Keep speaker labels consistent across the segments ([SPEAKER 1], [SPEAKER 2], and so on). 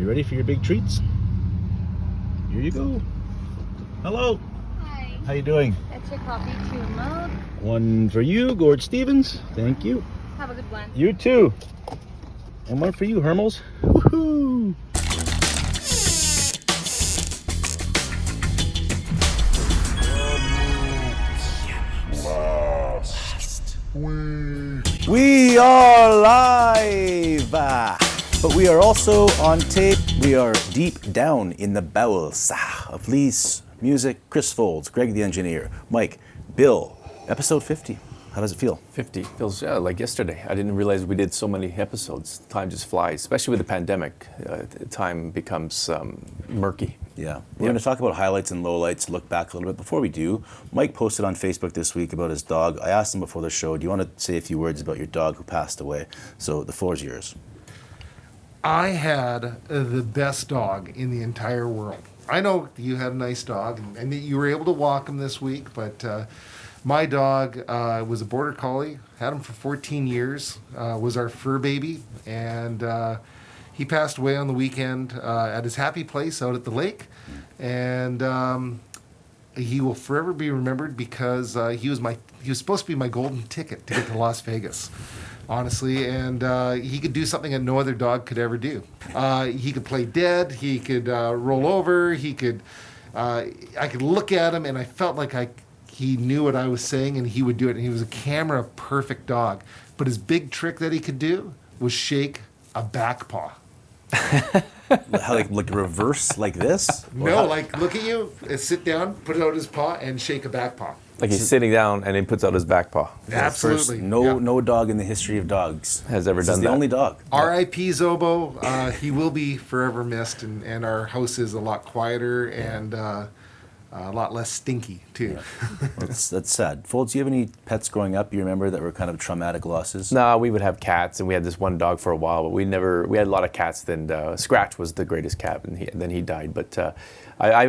[SPEAKER 1] You ready for your big treats? Here you go. Hello.
[SPEAKER 2] Hi.
[SPEAKER 1] How you doing?
[SPEAKER 2] That's your coffee, too, Mug.
[SPEAKER 1] One for you, Gord Stevens. Thank you.
[SPEAKER 2] Have a good one.
[SPEAKER 1] You too. And one for you, Hermels. Woohoo! We are live, but we are also on tape. We are deep down in the bowels of Lee's music. Chris Folds, Greg the engineer, Mike, Bill, episode 50. How does it feel?
[SPEAKER 3] 50 feels like yesterday. I didn't realize we did so many episodes. Time just flies, especially with the pandemic. Time becomes murky.
[SPEAKER 1] Yeah. We're going to talk about highlights and lowlights, look back a little bit. Before we do, Mike posted on Facebook this week about his dog. I asked him before the show, do you want to say a few words about your dog who passed away? So the floor is yours.
[SPEAKER 4] I had the best dog in the entire world. I know you had a nice dog and that you were able to walk him this week, but my dog was a border collie, had him for 14 years, was our fur baby, and he passed away on the weekend at his happy place out at the lake, and he will forever be remembered because he was supposed to be my golden ticket to get to Las Vegas, honestly, and he could do something that no other dog could ever do. He could play dead, he could roll over, I could look at him and I felt like he knew what I was saying and he would do it, and he was a camera perfect dog. But his big trick that he could do was shake a back paw.
[SPEAKER 1] How, like reverse like this?
[SPEAKER 4] No, like look at you, sit down, put out his paw, and shake a back paw.
[SPEAKER 3] Like he's sitting down and he puts out his back paw.
[SPEAKER 4] Absolutely.
[SPEAKER 1] First, no dog in the history of dogs
[SPEAKER 3] Has ever
[SPEAKER 1] This
[SPEAKER 3] done
[SPEAKER 1] is
[SPEAKER 3] that.
[SPEAKER 1] the only dog.
[SPEAKER 4] R.I.P. Zobo. He will be forever missed, and our house is a lot quieter and a lot less stinky too.
[SPEAKER 1] Yeah. That's sad. Folds, do you have any pets growing up you remember that were kind of traumatic losses?
[SPEAKER 3] No, we would have cats, and we had this one dog for a while, but we had a lot of cats. Then Scratch was the greatest cat, and then he died. But I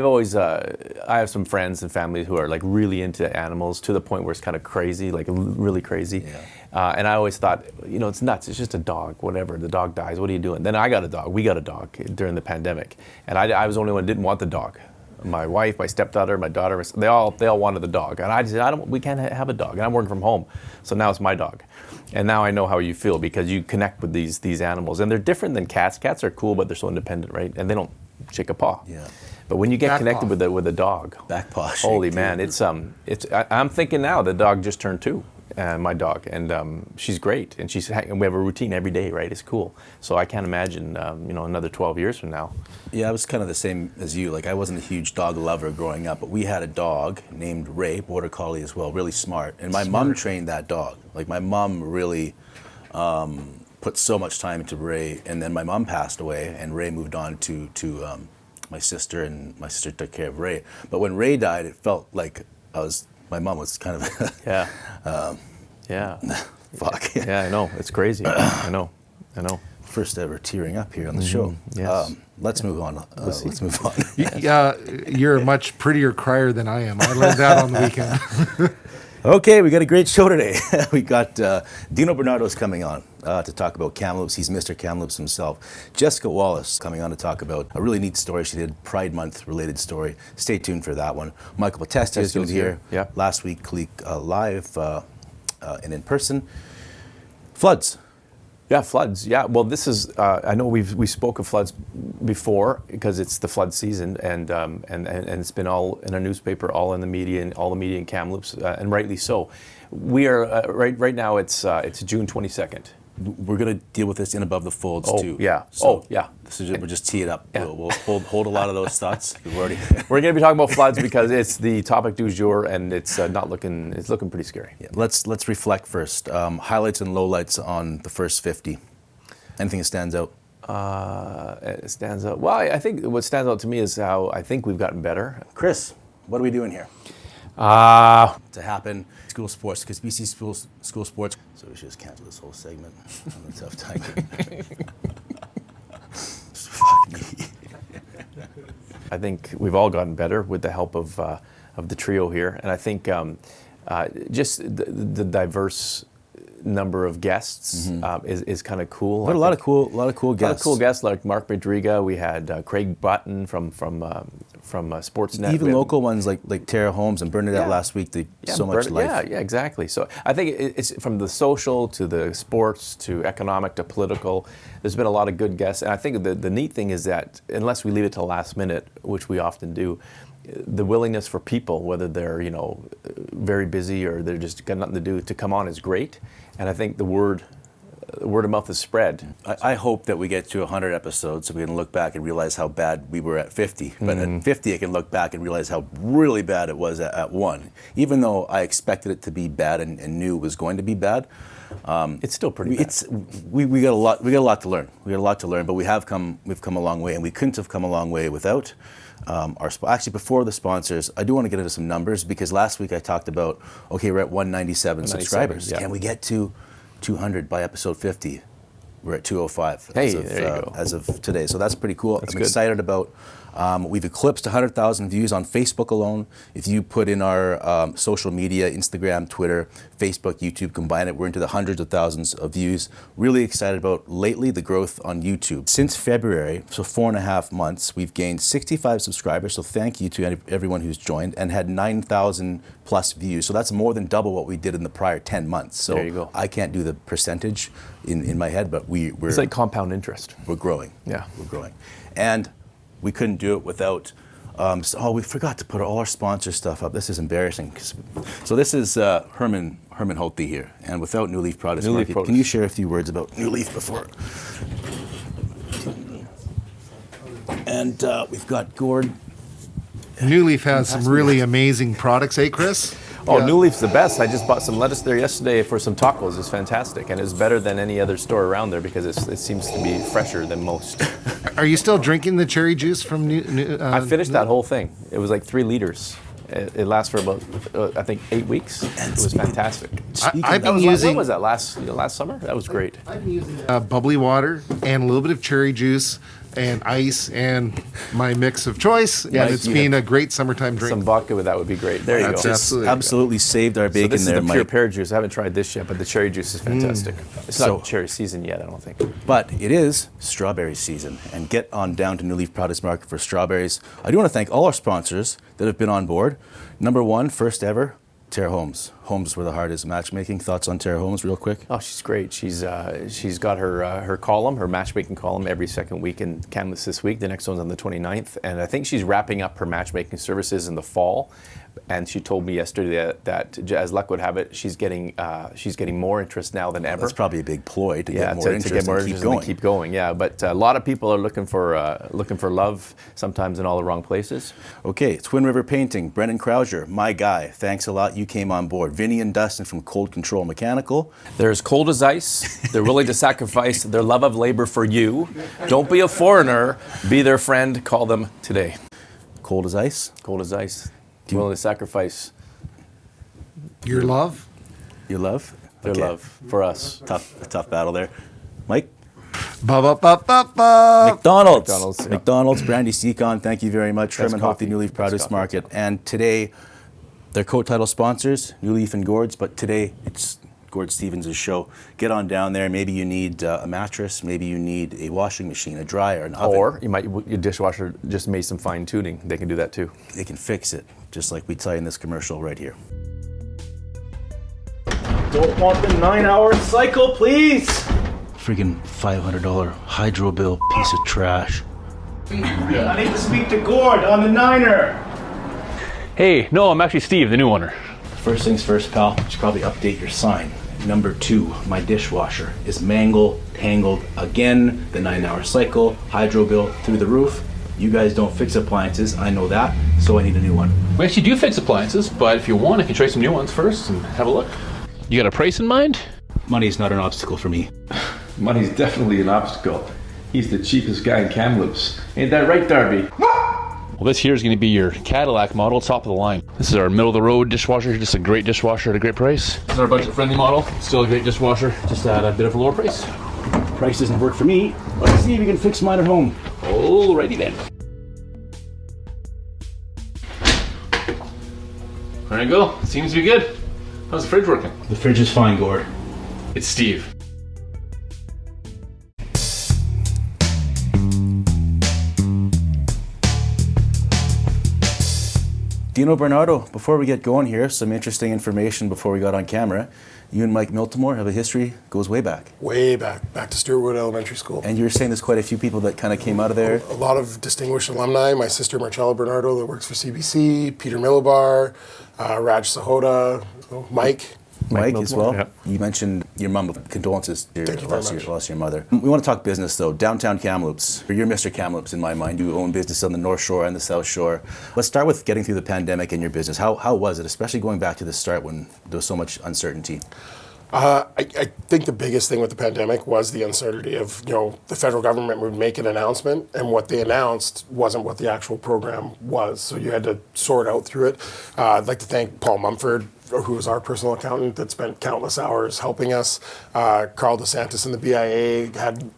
[SPEAKER 3] have some friends and family who are like really into animals to the point where it's kind of crazy, like really crazy.
[SPEAKER 1] Yeah.
[SPEAKER 3] And I always thought, it's nuts. It's just a dog, whatever. The dog dies. What are you doing? Then I got a dog. We got a dog during the pandemic, and I was the only one who didn't want the dog. My wife, my stepdaughter, my daughter, they all wanted the dog. And I said, we can't have a dog. And I'm working from home. So now it's my dog. And now I know how you feel because you connect with these animals. And they're different than cats. Cats are cool, but they're so independent, right? And they don't shake a paw.
[SPEAKER 1] Yeah.
[SPEAKER 3] But when you get
[SPEAKER 4] Back
[SPEAKER 3] connected
[SPEAKER 4] paw.
[SPEAKER 3] with a dog,
[SPEAKER 1] Back paw shake,
[SPEAKER 3] holy
[SPEAKER 1] too.
[SPEAKER 3] man, I'm thinking now the dog just turned 2. My dog, and she's great, and and we have a routine every day, right? It's cool. So I can't imagine, another 12 years from now.
[SPEAKER 1] Yeah, I was kind of the same as you. Like, I wasn't a huge dog lover growing up, but we had a dog named Ray, border collie as well, really smart. And my mom trained that dog. Like, my mom really put so much time into Ray. And then my mom passed away, and Ray moved on to my sister, and my sister took care of Ray. But when Ray died, it felt like my mom was kind of
[SPEAKER 3] Yeah. Yeah.
[SPEAKER 1] fuck.
[SPEAKER 3] Yeah, I know. It's crazy. I know.
[SPEAKER 1] First ever tearing up here on the show.
[SPEAKER 3] Yes.
[SPEAKER 1] Let's move on. Let's move on.
[SPEAKER 4] Yeah, you're a much prettier crier than I am. I learned that on the weekend.
[SPEAKER 1] Okay, we got a great show today. We got Dino Bernardo's coming on to talk about Kamloops. He's Mr. Kamloops himself. Jessica Wallace coming on to talk about a really neat story. She did Pride Month related story. Stay tuned for that one. Michael Potestio is going to be here.
[SPEAKER 3] Yeah.
[SPEAKER 1] LastWeekClique live and in person. Floods.
[SPEAKER 3] Yeah, floods. Yeah, well, this is. I know we spoke of floods before because it's the flood season, and it's been all in our newspaper, all in the media, and all the media in Kamloops, and rightly so. We are right now. It's June 22nd.
[SPEAKER 1] We're going to deal with this in Above the Folds too.
[SPEAKER 3] Yeah.
[SPEAKER 1] So
[SPEAKER 3] yeah.
[SPEAKER 1] We'll just tee it up.
[SPEAKER 3] Yeah.
[SPEAKER 1] We'll hold a lot of those thoughts.
[SPEAKER 3] We're going to be talking about floods because it's the topic du jour, and it's looking pretty scary.
[SPEAKER 1] Yeah, let's reflect first. Highlights and lowlights on the first 50. Anything that stands out?
[SPEAKER 3] It stands out. Well, I think what stands out to me is how I think we've gotten better.
[SPEAKER 1] Chris, what are we doing here?
[SPEAKER 3] Uh,
[SPEAKER 1] To happen, school sports, because BC school sports. So we should just cancel this whole segment on the tough time. Fuck me.
[SPEAKER 3] I think we've all gotten better with the help of the trio here, and I think just the diverse number of guests is kind of cool.
[SPEAKER 1] But a lot of cool guests.
[SPEAKER 3] A lot of cool guests like Mark Madriga. We had Craig Button from Sportsnet.
[SPEAKER 1] Even local ones like Tara Holmes and Bernadette last week. They so much life.
[SPEAKER 3] Yeah, exactly. So I think it's from the social to the sports to economic to political. There's been a lot of good guests, and I think the neat thing is that unless we leave it to the last minute, which we often do, the willingness for people, whether they're very busy or they're just got nothing to do, to come on is great. And I think the word of mouth is spread.
[SPEAKER 1] I hope that we get to 100 episodes so we can look back and realize how bad we were at 50. But at 50, I can look back and realize how really bad it was at 1. Even though I expected it to be bad and knew it was going to be bad.
[SPEAKER 3] It's still pretty bad.
[SPEAKER 1] We got a lot to learn. We got a lot to learn, but we've come a long way, and we couldn't have come a long way without actually, before the sponsors, I do want to get into some numbers, because last week I talked about, okay, we're at 197 subscribers.
[SPEAKER 3] Yeah.
[SPEAKER 1] Can we get to 200 by episode 50? We're at 205
[SPEAKER 3] there you go.
[SPEAKER 1] As of today. So that's pretty cool.
[SPEAKER 3] That's
[SPEAKER 1] I'm
[SPEAKER 3] good.
[SPEAKER 1] excited about. We've eclipsed 100,000 views on Facebook alone. If you put in our social media, Instagram, Twitter, Facebook, YouTube, combine it, we're into the hundreds of thousands of views. Really excited about lately the growth on YouTube. Since February, so 4.5 months, we've gained 65 subscribers. So thank you to everyone who's joined, and had 9,000 plus views. So that's more than double what we did in the prior 10 months. So
[SPEAKER 3] there you go.
[SPEAKER 1] I can't do the percentage in my head, but we're
[SPEAKER 3] It's like compound interest.
[SPEAKER 1] We're growing.
[SPEAKER 3] Yeah.
[SPEAKER 1] We're growing. And we couldn't do it without, we forgot to put all our sponsor stuff up. This is embarrassing. So this is Herman Holthe here. And without New Leaf Produce
[SPEAKER 3] New Leaf
[SPEAKER 1] Market,
[SPEAKER 3] Produce.
[SPEAKER 1] can you share a few words about New Leaf before? And we've got Gord.
[SPEAKER 4] New Leaf has some really amazing products, Chris?
[SPEAKER 3] Oh,
[SPEAKER 4] Yeah.
[SPEAKER 3] New Leaf's the best. I just bought some lettuce there yesterday for some tacos. It's fantastic, and it's better than any other store around there because it seems to be fresher than most.
[SPEAKER 4] Are you still drinking the cherry juice from New?
[SPEAKER 3] I finished that whole thing. It was like 3 liters. It lasts for about, I think, 8 weeks. It was fantastic.
[SPEAKER 4] I've been
[SPEAKER 3] When
[SPEAKER 4] using
[SPEAKER 3] was that, last summer? That was great.
[SPEAKER 4] I've been using bubbly water and a little bit of cherry juice and ice and my mix of choice, and it's been a great summertime drink.
[SPEAKER 3] Some vodka with that would be great. There you
[SPEAKER 4] That's
[SPEAKER 3] go.
[SPEAKER 1] Absolutely saved our
[SPEAKER 3] So
[SPEAKER 1] bacon
[SPEAKER 3] this is
[SPEAKER 1] there,
[SPEAKER 3] the pure
[SPEAKER 1] Mike.
[SPEAKER 3] pear juice. I haven't tried this yet, but the cherry juice is fantastic. It's not cherry season yet, I don't think.
[SPEAKER 1] But it is strawberry season, and get on down to New Leaf Produce Market for strawberries. I do want to thank all our sponsors that have been on board. Number 1, first ever, Tara Holmes. Holmes where the heart is matchmaking. Thoughts on Tara Holmes real quick?
[SPEAKER 3] Oh, she's great. She's got her column, her matchmaking column, every second week in Kamloops this week. The next one's on the 29th. And I think she's wrapping up her matchmaking services in the fall. And she told me yesterday that as luck would have it, she's getting more interest now than ever.
[SPEAKER 1] That's probably a big ploy to get more interest,
[SPEAKER 3] to get more
[SPEAKER 1] and
[SPEAKER 3] interest
[SPEAKER 1] keep going.
[SPEAKER 3] and keep going. Yeah, but a lot of people are looking for love, sometimes in all the wrong places.
[SPEAKER 1] Okay, Twin River Painting, Brendan Krauser, my guy. Thanks a lot. You came on board. Vinny and Dustin from Cold Control Mechanical.
[SPEAKER 3] They're as cold as ice. They're willing to sacrifice their love of labor for you. Don't be a foreigner. Be their friend. Call them today.
[SPEAKER 1] Cold as ice.
[SPEAKER 3] Cold as ice. Willing to sacrifice
[SPEAKER 4] Your love?
[SPEAKER 1] Your love?
[SPEAKER 3] their
[SPEAKER 1] Okay.
[SPEAKER 3] love for us.
[SPEAKER 1] Tough battle there. Mike?
[SPEAKER 4] Ba-ba-ba-ba-ba.
[SPEAKER 1] McDonald's.
[SPEAKER 3] Yeah.
[SPEAKER 1] McDonald's, Brandy Seacon, thank you very much.
[SPEAKER 3] Best
[SPEAKER 1] Sherman Healthy
[SPEAKER 3] coffee.
[SPEAKER 1] New Leaf
[SPEAKER 3] Best
[SPEAKER 1] Produce
[SPEAKER 3] coffee.
[SPEAKER 1] Market. And today, they're co-title sponsors, New Leaf and Gord's, but today it's Gord Stevens' show. Get on down there. Maybe you need a mattress. Maybe you need a washing machine, a dryer, an oven.
[SPEAKER 3] Or your dishwasher just made some fine tuning. They can do that too.
[SPEAKER 1] They can fix it, just like we tell you in this commercial right here.
[SPEAKER 5] Don't want the 9-hour cycle, please.
[SPEAKER 1] Freaking $500 hydro bill, piece of trash.
[SPEAKER 5] I need to speak to Gord on the 9er.
[SPEAKER 6] Hey, no, I'm actually Steve, the new owner.
[SPEAKER 1] First things first, pal, you should probably update your sign. Number 2, my dishwasher is tangled again. The 9-hour cycle, hydro bill through the roof. You guys don't fix appliances, I know that, so I need a new one.
[SPEAKER 6] We actually do fix appliances, but if you want, I can try some new ones first and have a look. You got a price in mind?
[SPEAKER 1] Money is not an obstacle for me.
[SPEAKER 7] Money's definitely an obstacle. He's the cheapest guy in Kamloops. Ain't that right, Darby?
[SPEAKER 6] Well, this here is going to be your Cadillac model, top of the line. This is our middle-of-the-road dishwasher, just a great dishwasher at a great price. This is our budget-friendly model, still a great dishwasher, just at a bit of a lower price.
[SPEAKER 1] Price doesn't work for me. Let's see if you can fix mine at home.
[SPEAKER 6] Alrighty then. There you go. Seems to be good. How's the fridge working?
[SPEAKER 1] The fridge is fine, Gord.
[SPEAKER 6] It's Steve.
[SPEAKER 1] Dino Bernardo, before we get going here, some interesting information before we got on camera. You and Mike Miltimore have a history, goes way back.
[SPEAKER 8] Way back to Stewartwood Elementary School.
[SPEAKER 1] And you were saying there's quite a few people that kind of came out of there.
[SPEAKER 8] A lot of distinguished alumni. My sister Marcella Bernardo that works for CBC, Peter Milobar, Raj Sahota, Mike
[SPEAKER 1] as well.
[SPEAKER 3] Yeah.
[SPEAKER 1] You mentioned your mom. Condolences to
[SPEAKER 8] Thank you very much.
[SPEAKER 1] your mother. We want to talk business though. Downtown Kamloops. You're Mr. Kamloops in my mind. You own business on the North Shore and the South Shore. Let's start with getting through the pandemic and your business. How was it, especially going back to the start when there was so much uncertainty?
[SPEAKER 8] I think the biggest thing with the pandemic was the uncertainty of, the federal government would make an announcement and what they announced wasn't what the actual program was. So you had to sort out through it. I'd like to thank Paul Mumford, who was our personal accountant that spent countless hours helping us. Carl DeSantis and the BIA had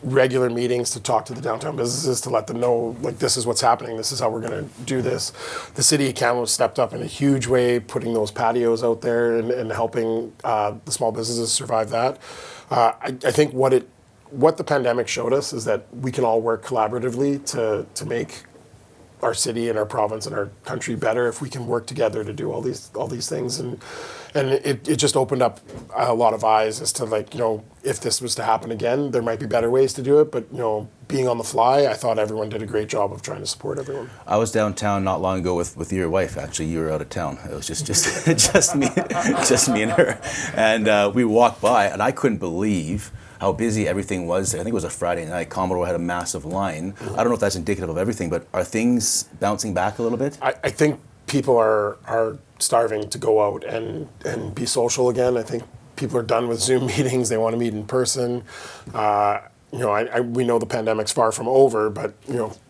[SPEAKER 8] regular meetings to talk to the downtown businesses to let them know, like, this is what's happening, this is how we're going to do this. The city of Kamloops stepped up in a huge way, putting those patios out there and helping the small businesses survive that. I think what the pandemic showed us is that we can all work collaboratively to make our city and our province and our country better if we can work together to do all these things, and it just opened up a lot of eyes as to, like, if this was to happen again, there might be better ways to do it, but being on the fly, I thought everyone did a great job of trying to support everyone.
[SPEAKER 1] I was downtown not long ago with your wife. Actually, you were out of town. It was just just me and her, and we walked by, and I couldn't believe how busy everything was. I think it was a Friday night. Commodore had a massive line. I don't know if that's indicative of everything, but are things bouncing back a little bit?
[SPEAKER 8] I think people are starving to go out and be social again. I think people are done with Zoom meetings. They want to meet in person. We know the pandemic's far from over, but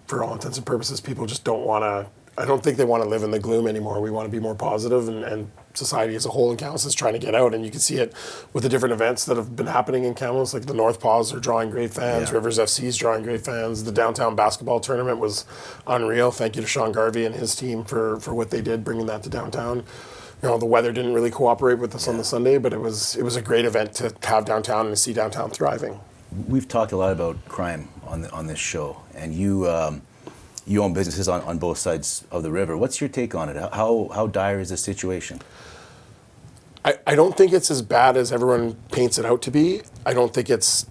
[SPEAKER 8] for all intents and purposes, people just don't want to. I don't think they want to live in the gloom anymore. We want to be more positive, and society as a whole in Kamloops is trying to get out, and you can see it with the different events that have been happening in Kamloops, like the North Paws are drawing great fans,
[SPEAKER 1] Yeah.
[SPEAKER 8] Rivers FC is drawing great fans. The downtown basketball tournament was unreal. Thank you to Sean Garvey and his team for what they did, bringing that to downtown. The weather didn't really cooperate with us on the Sunday, but it was a great event to have downtown and to see downtown thriving.
[SPEAKER 1] We've talked a lot about crime on this show, and you own businesses on both sides of the river. What's your take on it? How dire is the situation?
[SPEAKER 8] I don't think it's as bad as everyone paints it out to be. I don't think it's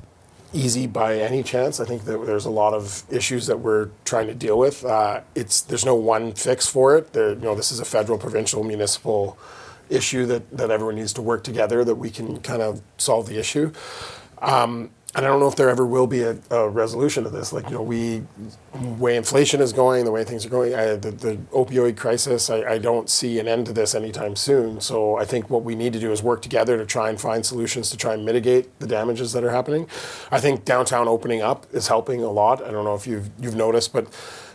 [SPEAKER 8] easy by any chance. I think that there's a lot of issues that we're trying to deal with. There's no one fix for it. This is a federal, provincial, municipal issue that everyone needs to work together that we can kind of solve the issue. And I don't know if there ever will be a resolution to this. Like, the way inflation is going, the way things are going, the opioid crisis, I don't see an end to this anytime soon. So I think what we need to do is work together to try and find solutions to try and mitigate the damages that are happening. I think downtown opening up is helping a lot. I don't know if you've noticed, but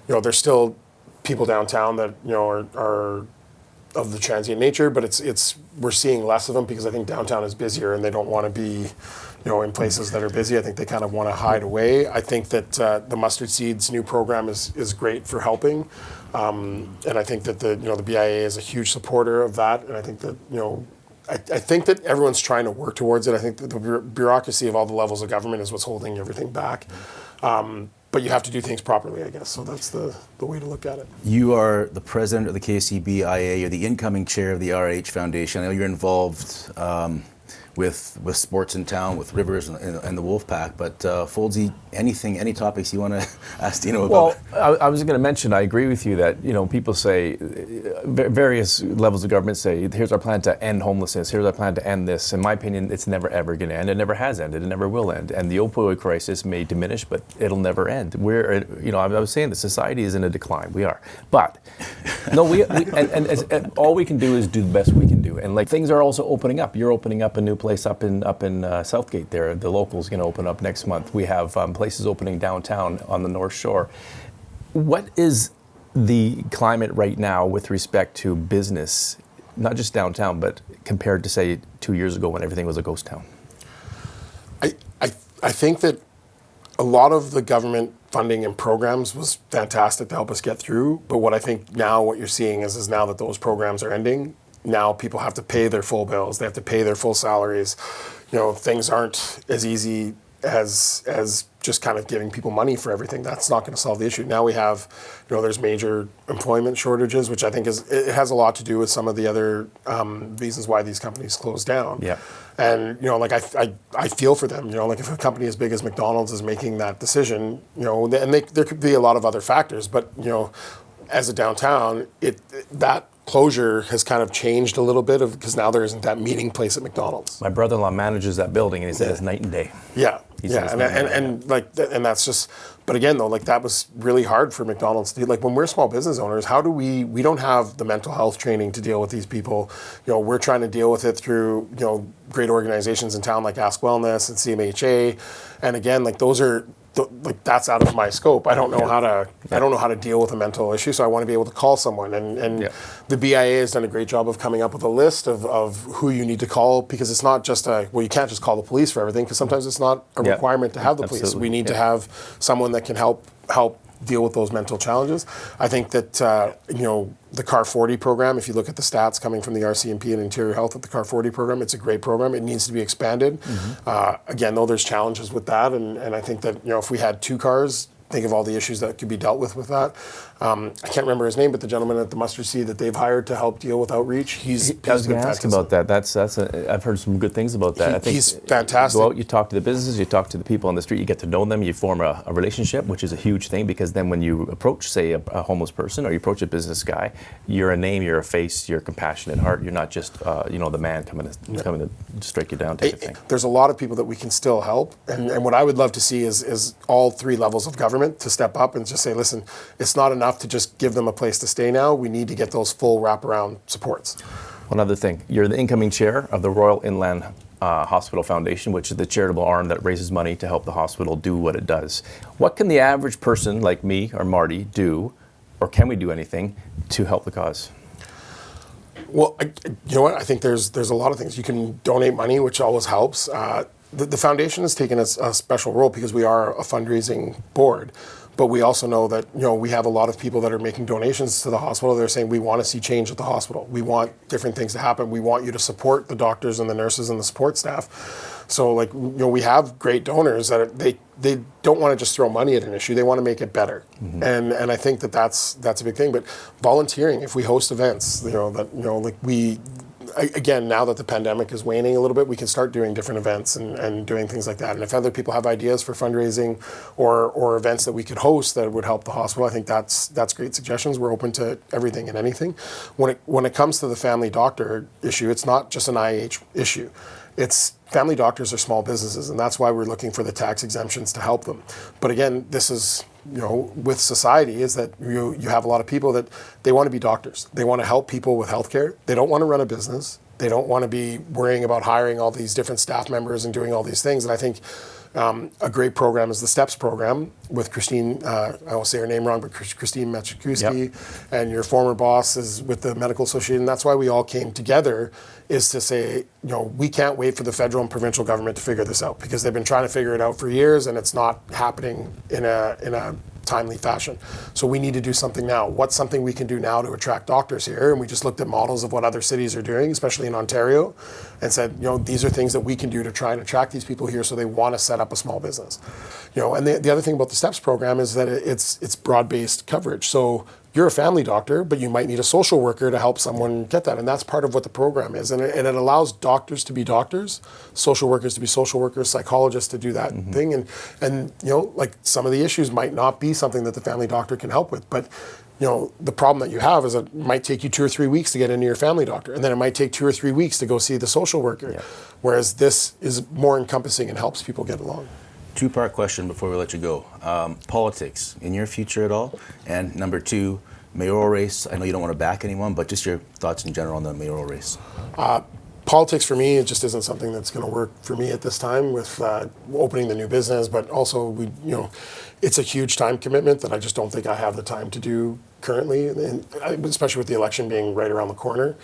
[SPEAKER 8] there's still people downtown that are of the transient nature, but we're seeing less of them because I think downtown is busier and they don't want to be in places that are busy. I think they kind of want to hide away. I think that the Mustard Seeds new program is great for helping, and I think that the BIA is a huge supporter of that. And I think that I think that everyone's trying to work towards it. I think that the bureaucracy of all the levels of government is what's holding everything back. But you have to do things properly, I guess. So that's the way to look at it.
[SPEAKER 1] You are the president of the KCBIA. You're the incoming chair of the RIH Foundation. I know you're involved with sports in town, with Rivers and the Wolfpack. But Foldsy, any topics you want to ask Dino about?
[SPEAKER 3] Well, I was going to mention, I agree with you that people say, various levels of government say, here's our plan to end homelessness, here's our plan to end this. In my opinion, it's never ever going to end. It never has ended. It never will end. And the opioid crisis may diminish, but it'll never end. I was saying the society is in a decline. We are, but no, and all we can do is do the best we can do. And like things are also opening up. You're opening up a new place up in Southgate there. The local's going to open up next month. We have places opening downtown on the North Shore. What is the climate right now with respect to business, not just downtown, but compared to, say, 2 years ago when everything was a ghost town?
[SPEAKER 8] I think that a lot of the government funding and programs was fantastic to help us get through. But what I think now what you're seeing is now that those programs are ending, now people have to pay their full bills. They have to pay their full salaries. things aren't as easy as just kind of giving people money for everything. That's not going to solve the issue. Now we have, there's major employment shortages, which I think it has a lot to do with some of the other reasons why these companies close down.
[SPEAKER 3] Yeah.
[SPEAKER 8] And I feel for them. Like if a company as big as McDonald's is making that decision, and there could be a lot of other factors, but as a downtown, that closure has kind of changed a little bit because now there isn't that meeting place at McDonald's.
[SPEAKER 3] My brother-in-law manages that building, and he said it's night and day.
[SPEAKER 8] Yeah,
[SPEAKER 3] He said it's
[SPEAKER 8] and
[SPEAKER 3] night and day.
[SPEAKER 8] and that's just. But again, though, that was really hard for McDonald's to do. Like when we're small business owners, how do we don't have the mental health training to deal with these people. We're trying to deal with it through great organizations in town like Ask Wellness and CMHA, and again, those are. That's out of my scope. I don't know how to deal with a mental issue, so I want to be able to call someone. And the BIA has done a great job of coming up with a list of who you need to call, because it's not just you can't just call the police for everything, because sometimes it's not a requirement to have the police. We need to have someone that can help deal with those mental challenges. I think that the CAR 40 program, if you look at the stats coming from the RCMP and Interior Health with the CAR 40 program, it's a great program. It needs to be expanded. Again, though, there's challenges with that, and I think that if we had 2 cars, think of all the issues that could be dealt with that. I can't remember his name, but the gentleman at the Mustard Seed that they've hired to help deal with outreach,
[SPEAKER 3] I was going to ask about that. I've heard some good things about that. I think
[SPEAKER 8] he's fantastic.
[SPEAKER 3] You go out, you talk to the businesses, you talk to the people on the street, you get to know them, you form a relationship, which is a huge thing, because then when you approach, say, a homeless person, or you approach a business guy, you're a name, you're a face, you're a compassionate heart. You're not just the man coming to strike you down type of thing.
[SPEAKER 8] There's a lot of people that we can still help, and what I would love to see is all 3 levels of government to step up and just say, listen, it's not enough to just give them a place to stay now. We need to get those full wraparound supports.
[SPEAKER 3] One other thing, you're the incoming chair of the Royal Inland Hospital Foundation, which is the charitable arm that raises money to help the hospital do what it does. What can the average person like me or Marty do, or can we do anything to help the cause?
[SPEAKER 8] Well, you know what? I think there's a lot of things. You can donate money, which always helps. The foundation has taken a special role because we are a fundraising board. But we also know that we have a lot of people that are making donations to the hospital. They're saying, we want to see change at the hospital. We want different things to happen. We want you to support the doctors and the nurses and the support staff. So we have great donors that they don't want to just throw money at an issue. They want to make it better. And I think that's a big thing. But volunteering, if we host events, again, now that the pandemic is waning a little bit, we can start doing different events and doing things like that. And if other people have ideas for fundraising or events that we could host that would help the hospital, I think that's great suggestions. We're open to everything and anything. When it comes to the family doctor issue, it's not just an IH issue. It's family doctors are small businesses, and that's why we're looking for the tax exemptions to help them. But again, this is with society, is that you have a lot of people that they want to be doctors. They want to help people with healthcare. They don't want to run a business. They don't want to be worrying about hiring all these different staff members and doing all these things. And I think a great program is the STEPS program with Christine, I won't say her name wrong, but Christine Machikuski, and your former boss is with the Medical Association. And that's why we all came together, is to say, we can't wait for the federal and provincial government to figure this out, because they've been trying to figure it out for years and it's not happening in a timely fashion. So we need to do something now. What's something we can do now to attract doctors here? And we just looked at models of what other cities are doing, especially in Ontario, and said, these are things that we can do to try and attract these people here so they want to set up a small business. And the other thing about the STEPS program is that it's broad-based coverage. So you're a family doctor, but you might need a social worker to help someone get that. And that's part of what the program is. And it allows doctors to be doctors, social workers to be social workers, psychologists to do that thing. And some of the issues might not be something that the family doctor can help with. But the problem that you have is it might take you 2 or 3 weeks to get into your family doctor. And then it might take 2 or 3 weeks to go see the social worker. Yeah. Whereas this is more encompassing and helps people get along.
[SPEAKER 1] 2-part question before we let you go. Politics in your future at all? And number 2, mayoral race. I know you don't want to back anyone, but just your thoughts in general on the mayoral race.
[SPEAKER 8] Politics for me, it just isn't something that's going to work for me at this time with opening the new business. But also, it's a huge time commitment that I just don't think I have the time to do currently, and especially with the election being right around the corner.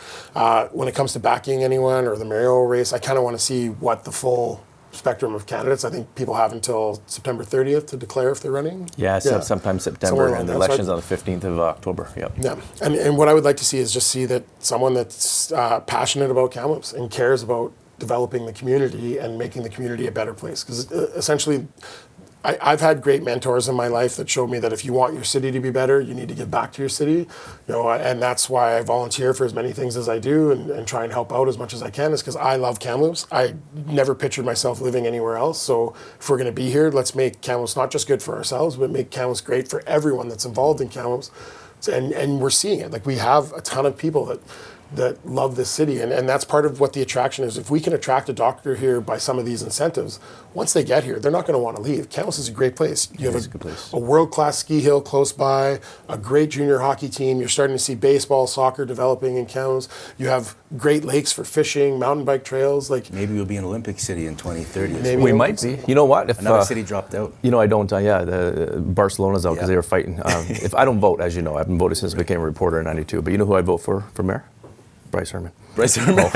[SPEAKER 8] When it comes to backing anyone or the mayoral race, I kind of want to see what the full spectrum of candidates. I think people have until September 30th to declare if they're running.
[SPEAKER 3] Yeah, sometime September, and the election's on the 15th of October. Yep.
[SPEAKER 8] Yeah, and what I would like to see is just see that someone that's passionate about Kamloops and cares about developing the community and making the community a better place. Because essentially, I've had great mentors in my life that showed me that if you want your city to be better, you need to give back to your city. And that's why I volunteer for as many things as I do and try and help out as much as I can, is because I love Kamloops. I never pictured myself living anywhere else. So if we're going to be here, let's make Kamloops not just good for ourselves, but make Kamloops great for everyone that's involved in Kamloops. And we're seeing it. Like, we have a ton of people that love this city, and that's part of what the attraction is. If we can attract a doctor here by some of these incentives, once they get here, they're not going to want to leave. Kamloops is a great place. You have a world-class ski hill close by, a great junior hockey team. You're starting to see baseball, soccer developing in Kamloops. You have great lakes for fishing, mountain bike trails. Like,
[SPEAKER 1] maybe we'll be an Olympic city in 2030.
[SPEAKER 8] Maybe
[SPEAKER 3] We might be. You know what? If
[SPEAKER 1] Another city dropped out.
[SPEAKER 3] You know, I don't. Barcelona's out because they were fighting. If I don't vote, as you know, I haven't voted since I became a reporter in '92. But you know who I vote for mayor? Bryce Herman.
[SPEAKER 1] Bryce Herman.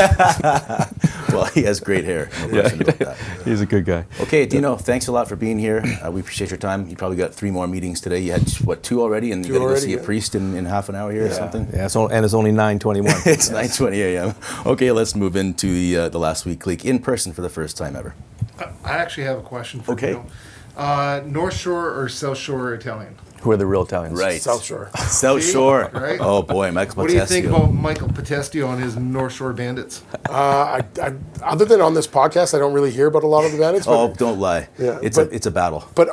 [SPEAKER 1] Well, he has great hair. No question about that.
[SPEAKER 3] He's a good guy.
[SPEAKER 1] Okay, Dino, thanks a lot for being here. We appreciate your time. You probably got 3 more meetings today. You had, what, 2 already? And you got to go see a priest in half an hour here or something?
[SPEAKER 3] Yeah, it's only 9:21.
[SPEAKER 1] It's 9:20 a.m. Okay, let's move into the Last Week Clique in person for the first time ever.
[SPEAKER 4] I actually have a question for you. North Shore or South Shore Italian?
[SPEAKER 3] Who are the real Italians?
[SPEAKER 1] Right.
[SPEAKER 8] South Shore.
[SPEAKER 1] South Shore.
[SPEAKER 4] Right?
[SPEAKER 1] Oh, boy, Michael Potestio.
[SPEAKER 4] What do you think about Michael Potestio and his North Shore Bandits?
[SPEAKER 8] Other than on this podcast, I don't really hear about a lot of the bandits.
[SPEAKER 1] Oh, don't lie.
[SPEAKER 8] Yeah,
[SPEAKER 1] it's a battle.
[SPEAKER 8] But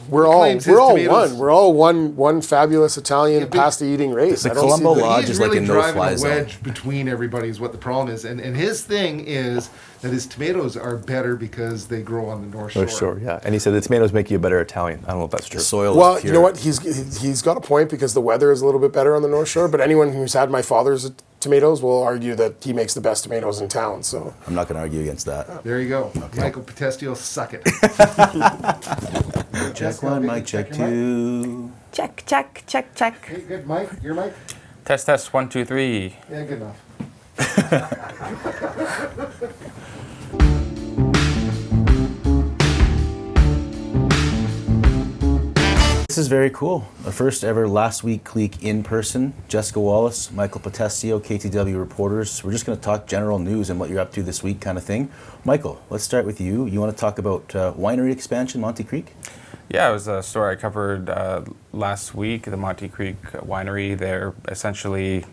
[SPEAKER 8] we're all
[SPEAKER 4] tomatoes.
[SPEAKER 8] one. We're all one fabulous Italian pasta eating race.
[SPEAKER 1] The
[SPEAKER 8] I don't
[SPEAKER 1] Colombo
[SPEAKER 8] see the-
[SPEAKER 1] Lodge
[SPEAKER 4] He's
[SPEAKER 1] is
[SPEAKER 4] really
[SPEAKER 1] like a
[SPEAKER 4] driving
[SPEAKER 1] no-fly
[SPEAKER 4] a
[SPEAKER 1] zone.
[SPEAKER 4] wedge between everybody is what the problem is. And his thing is that his tomatoes are better because they grow on the North Shore.
[SPEAKER 3] North Shore, yeah. And he said the tomatoes make you a better Italian. I don't know if that's true.
[SPEAKER 1] The soil
[SPEAKER 8] Well,
[SPEAKER 1] is pure.
[SPEAKER 8] you know what? He's got a point because the weather is a little bit better on the North Shore. But anyone who's had my father's tomatoes will argue that he makes the best tomatoes in town. So
[SPEAKER 1] I'm not going to argue against that.
[SPEAKER 4] There you go. Michael Potestio, suck it.
[SPEAKER 1] Check 1, mic check 2.
[SPEAKER 9] Check, check, check, check.
[SPEAKER 4] Okay, good. Mike, your mic?
[SPEAKER 10] Test, 1, 2, 3.
[SPEAKER 4] Yeah, good enough.
[SPEAKER 1] This is very cool. The first ever Last Week Clique in person. Jessica Wallace, Michael Potestio, KTW reporters. We're just going to talk general news and what you're up to this week kind of thing. Michael, let's start with you. You want to talk about winery expansion, Monte Creek?
[SPEAKER 10] Yeah, it was a story I covered last week, the Monte Creek Winery. They're essentially,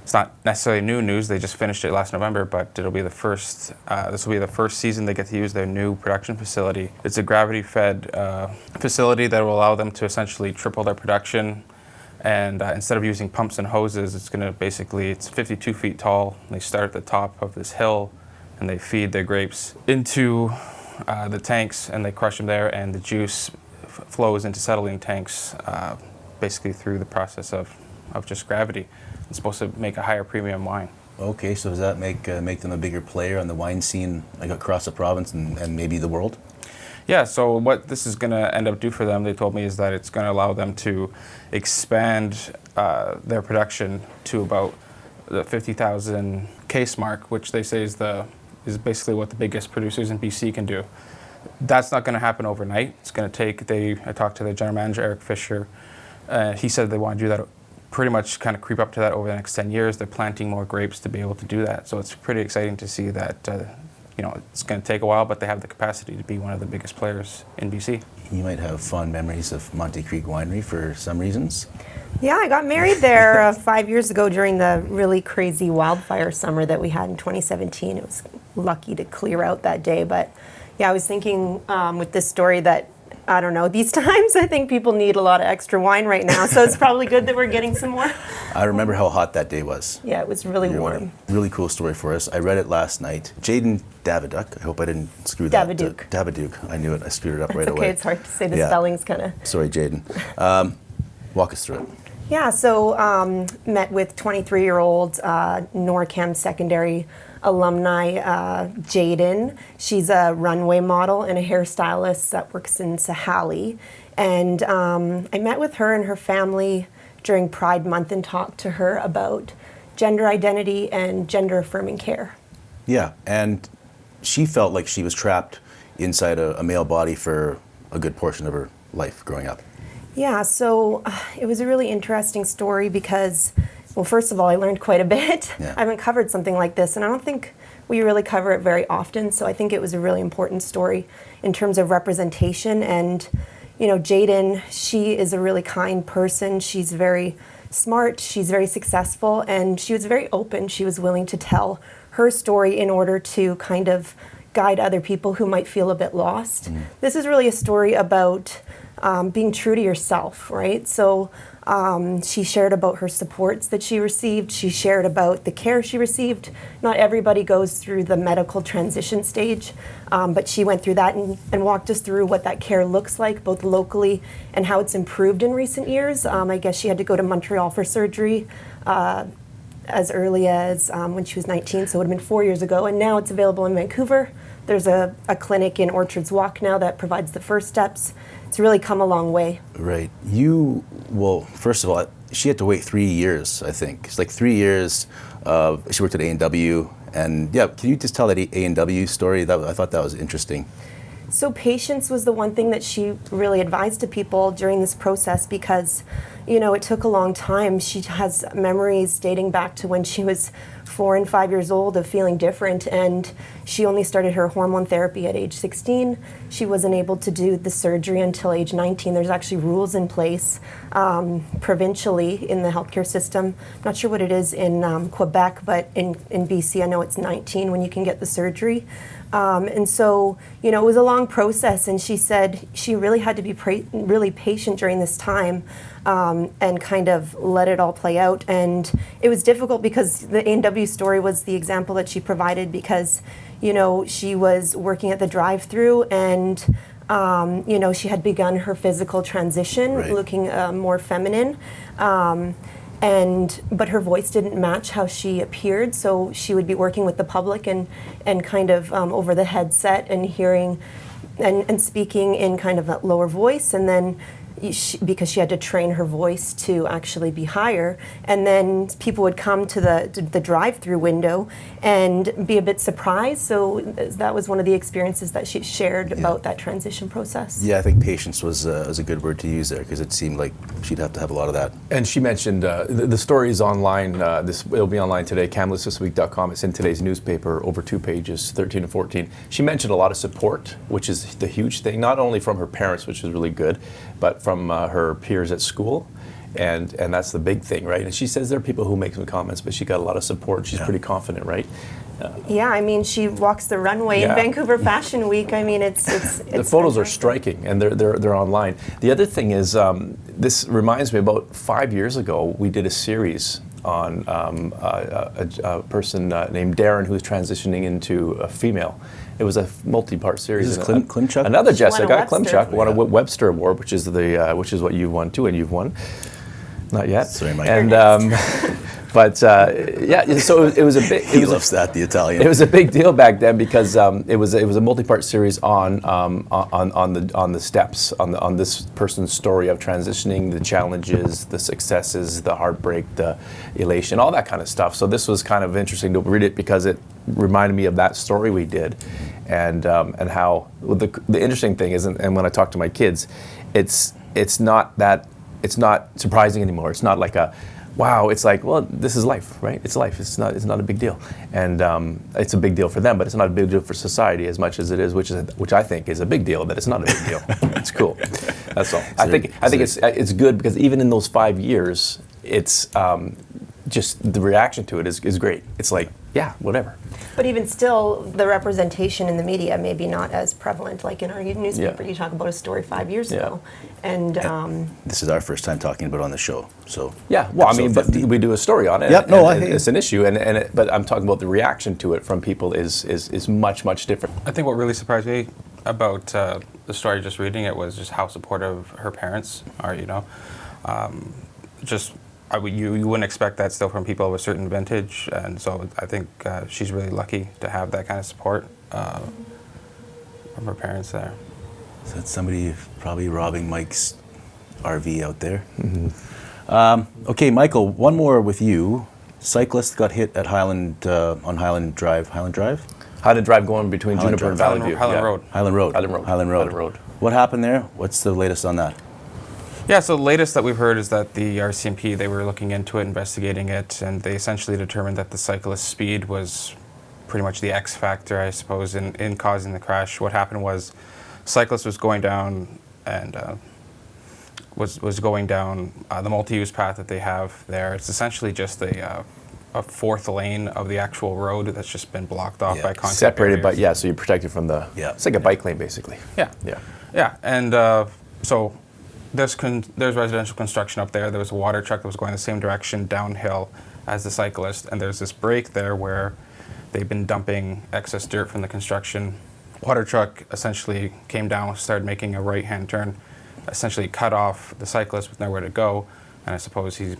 [SPEAKER 10] it's not necessarily new news, they just finished it last November, but it'll be the first, this will be the first season they get to use their new production facility. It's a gravity-fed facility that will allow them to essentially triple their production. And instead of using pumps and hoses, it's going to basically, it's 52 feet tall. They start at the top of this hill and they feed their grapes into the tanks and they crush them there, and the juice flows into settling tanks basically through the process of just gravity. It's supposed to make a higher premium wine.
[SPEAKER 1] Okay, so does that make them a bigger player on the wine scene, like across the province and maybe the world?
[SPEAKER 10] Yeah, so what this is going to end up do for them, they told me, is that it's going to allow them to expand their production to about the 50,000 case mark, which they say is basically what the biggest producers in BC can do. That's not going to happen overnight. It's going to take, I talked to the general manager, Eric Fisher. He said they want to do that, pretty much kind of creep up to that over the next 10 years. They're planting more grapes to be able to do that. So it's pretty exciting to see that, it's going to take a while, but they have the capacity to be one of the biggest players in BC.
[SPEAKER 1] You might have fond memories of Monte Creek Winery for some reasons.
[SPEAKER 9] Yeah, I got married there 5 years ago during the really crazy wildfire summer that we had in 2017. It was lucky to clear out that day. But yeah, I was thinking with this story that, I don't know, these times I think people need a lot of extra wine right now. So it's probably good that we're getting some more.
[SPEAKER 1] I remember how hot that day was.
[SPEAKER 9] Yeah, it was really warm.
[SPEAKER 1] Really cool story for us. I read it last night. Jaiden Dawyduik. I hope I didn't screw that. Dawyduik. I knew it. I screwed it up right away.
[SPEAKER 9] Okay, it's hard to say. The spelling's kind of...
[SPEAKER 1] Sorry, Jaiden. Walk us through it.
[SPEAKER 9] Yeah, so met with 23-year-old NorCam secondary alumni Jaiden. She's a runway model and a hairstylist that works in Sahali. And I met with her and her family during Pride Month and talked to her about gender identity and gender-affirming care.
[SPEAKER 1] Yeah, and she felt like she was trapped inside a male body for a good portion of her life growing up.
[SPEAKER 9] Yeah, so it was a really interesting story because, well, first of all, I learned quite a bit.
[SPEAKER 1] Yeah.
[SPEAKER 9] I haven't covered something like this, and I don't think we really cover it very often. So I think it was a really important story in terms of representation. And, you know, Jaiden, she is a really kind person. She's very smart, she's very successful, and she was very open. She was willing to tell her story in order to kind of guide other people who might feel a bit lost. This is really a story about being true to yourself, right? So she shared about her supports that she received. She shared about the care she received. Not everybody goes through the medical transition stage, but she went through that and walked us through what that care looks like, both locally and how it's improved in recent years. I guess she had to go to Montreal for surgery as early as when she was 19, so it would have been 4 years ago, and now it's available in Vancouver. There's a clinic in Orchards Walk now that provides the first steps. It's really come a long way.
[SPEAKER 1] Right. Well, first of all, she had to wait 3 years, I think. It's like 3 years. She worked at A&W. And yeah, can you just tell that A&W story? I thought that was interesting.
[SPEAKER 9] So patience was the one thing that she really advised to people during this process because, you know, it took a long time. She has memories dating back to when she was 4 and 5 years old of feeling different, and she only started her hormone therapy at age 16. She wasn't able to do the surgery until age 19. There's actually rules in place provincially in the healthcare system. I'm not sure what it is in Quebec, but in BC I know it's 19 when you can get the surgery. And so, you know, it was a long process, and she said she really had to be really patient during this time and kind of let it all play out. And it was difficult because the A&W story was the example that she provided because, you know, she was working at the drive-through and, you know, she had begun her physical transition,
[SPEAKER 1] right,
[SPEAKER 9] looking more feminine. But her voice didn't match how she appeared, so she would be working with the public and kind of over the headset and hearing and speaking in kind of a lower voice, and then because she had to train her voice to actually be higher, and then people would come to the drive-through window and be a bit surprised. So that was one of the experiences that she shared about that transition process.
[SPEAKER 1] Yeah, I think patience was a good word to use there because it seemed like she'd have to have a lot of that.
[SPEAKER 3] And she mentioned the story is online. It'll be online today. KamloopsThisWeek.com. It's in today's newspaper, over 2 pages, 13 and 14. She mentioned a lot of support, which is the huge thing. Not only from her parents, which is really good, but from her peers at school. And that's the big thing, right? And she says there are people who make some comments, but she got a lot of support. She's pretty confident, right?
[SPEAKER 9] Yeah, I mean, she walks the runway in Vancouver Fashion Week. I mean, it's
[SPEAKER 3] the photos are striking, and they're online. The other thing is, this reminds me about 5 years ago, we did a series on a person named Darren who was transitioning into a female. It was a multi-part series.
[SPEAKER 1] Is this Klimchuk?
[SPEAKER 3] Another Jessica
[SPEAKER 9] Klimchuk
[SPEAKER 3] won a Webster Award, which is what you've won too, and you've won. Not yet.
[SPEAKER 1] Sorry, Mike.
[SPEAKER 3] And but yeah, so it was a big.
[SPEAKER 1] He loves that, the Italian.
[SPEAKER 3] It was a big deal back then because it was a multi-part series on the steps on this person's story of transitioning, the challenges, the successes, the heartbreak, the elation, all that kind of stuff. So this was kind of interesting to read it because it reminded me of that story we did, and how the interesting thing is, and when I talk to my kids, it's not surprising anymore. It's not like a wow, it's like, well, this is life, right? It's life. It's not a big deal, and it's a big deal for them, but it's not a big deal for society as much as it is, which I think is a big deal. That it's not a big deal. It's cool. That's all. I think it's good because even in those 5 years, it's just the reaction to it is great. It's like, yeah, whatever.
[SPEAKER 9] But even still, the representation in the media maybe not as prevalent. Like in our newspaper, you talk about a story 5 years ago, and
[SPEAKER 1] this is our first time talking about it on the show. So
[SPEAKER 3] yeah, well, I mean, but we do a story on it.
[SPEAKER 1] Yep,
[SPEAKER 3] it's an issue, but I'm talking about the reaction to it from people is much different.
[SPEAKER 10] I think what really surprised me about the story, just reading it, was just how supportive her parents are. You know, you wouldn't expect that still from people of a certain vintage, and so I think she's really lucky to have that kind of support from her parents there.
[SPEAKER 1] So that's somebody probably robbing Mike's RV out there.
[SPEAKER 3] Mm-hmm.
[SPEAKER 1] Okay, Michael, one more with you. Cyclist got hit at Highland on Highland Drive. Highland Drive?
[SPEAKER 3] Highland Drive going between Juniper and Valley View.
[SPEAKER 10] Highland Road.
[SPEAKER 1] What happened there? What's the latest on that?
[SPEAKER 10] Yeah, so the latest that we've heard is that the RCMP, they were looking into it, investigating it, and they essentially determined that the cyclist's speed was pretty much the X factor, I suppose, in causing the crash. What happened was, cyclist was going down and was going down the multi-use path that they have there. It's essentially just a fourth lane of the actual road that's just been blocked off by concrete
[SPEAKER 3] separated
[SPEAKER 10] barriers.
[SPEAKER 3] by so you're protected from the it's like a bike lane basically.
[SPEAKER 10] Yeah, and so there's residential construction up there. There was a water truck that was going the same direction downhill as the cyclist, and there's this break there where they've been dumping excess dirt from the construction. Water truck essentially came down, started making a right-hand turn, essentially cut off the cyclist with nowhere to go, and I suppose he's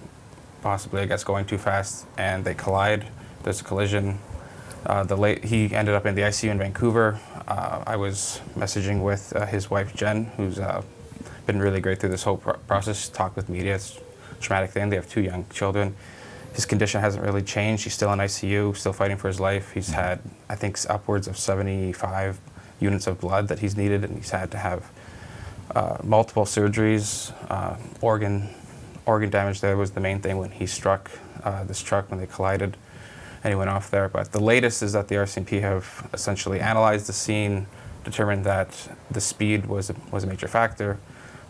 [SPEAKER 10] possibly, I guess, going too fast, and they collide. There's a collision. He ended up in the ICU in Vancouver. I was messaging with his wife, Jen, who's been really great through this whole process. Talked with media. It's a traumatic thing. They have 2 young children. His condition hasn't really changed. He's still in ICU, still fighting for his life. He's had, I think, upwards of 75 units of blood that he's needed, and he's had to have multiple surgeries. Organ damage there was the main thing when he struck this truck when they collided, and he went off there. But the latest is that the RCMP have essentially analyzed the scene, determined that the speed was a major factor.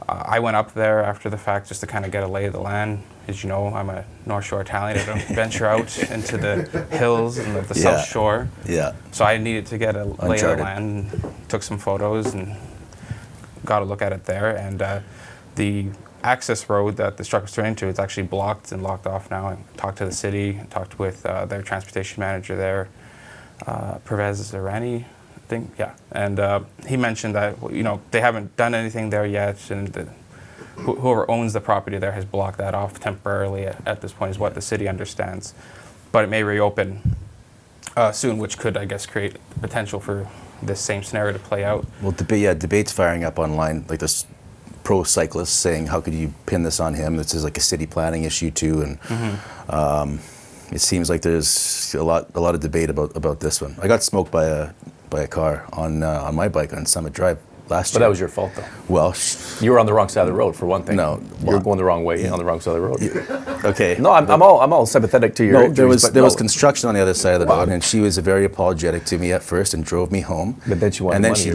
[SPEAKER 10] I went up there after the fact just to kind of get a lay of the land. As you know, I'm a North Shore Italian. I don't venture out into the hills and the South Shore.
[SPEAKER 1] Yeah.
[SPEAKER 10] So I needed to get a lay of the land, took some photos, and got a look at it there. And the access road that the truck was turning into is actually blocked and locked off now. I talked to the city, talked with their transportation manager there, Pervez Zarani, I think, yeah. And he mentioned that, you know, they haven't done anything there yet, and whoever owns the property there has blocked that off temporarily at this point, is what the city understands. But it may reopen soon, which could, I guess, create potential for this same scenario to play out.
[SPEAKER 1] Well, debates firing up online, like this pro-cyclists saying, how could you pin this on him? This is like a city planning issue too, and it seems like there's a lot of debate about this one. I got smoked by a car on my bike on Summit Drive last year.
[SPEAKER 3] But that was your fault, though.
[SPEAKER 1] Well,
[SPEAKER 3] you were on the wrong side of the road, for one thing.
[SPEAKER 1] No,
[SPEAKER 3] you were going the wrong way on the wrong side of the road.
[SPEAKER 1] Okay.
[SPEAKER 3] No, I'm all sympathetic to your injuries,
[SPEAKER 1] there was construction on the other side of the road, and she was very apologetic to me at first and drove me home.
[SPEAKER 3] But then she wanted money
[SPEAKER 1] she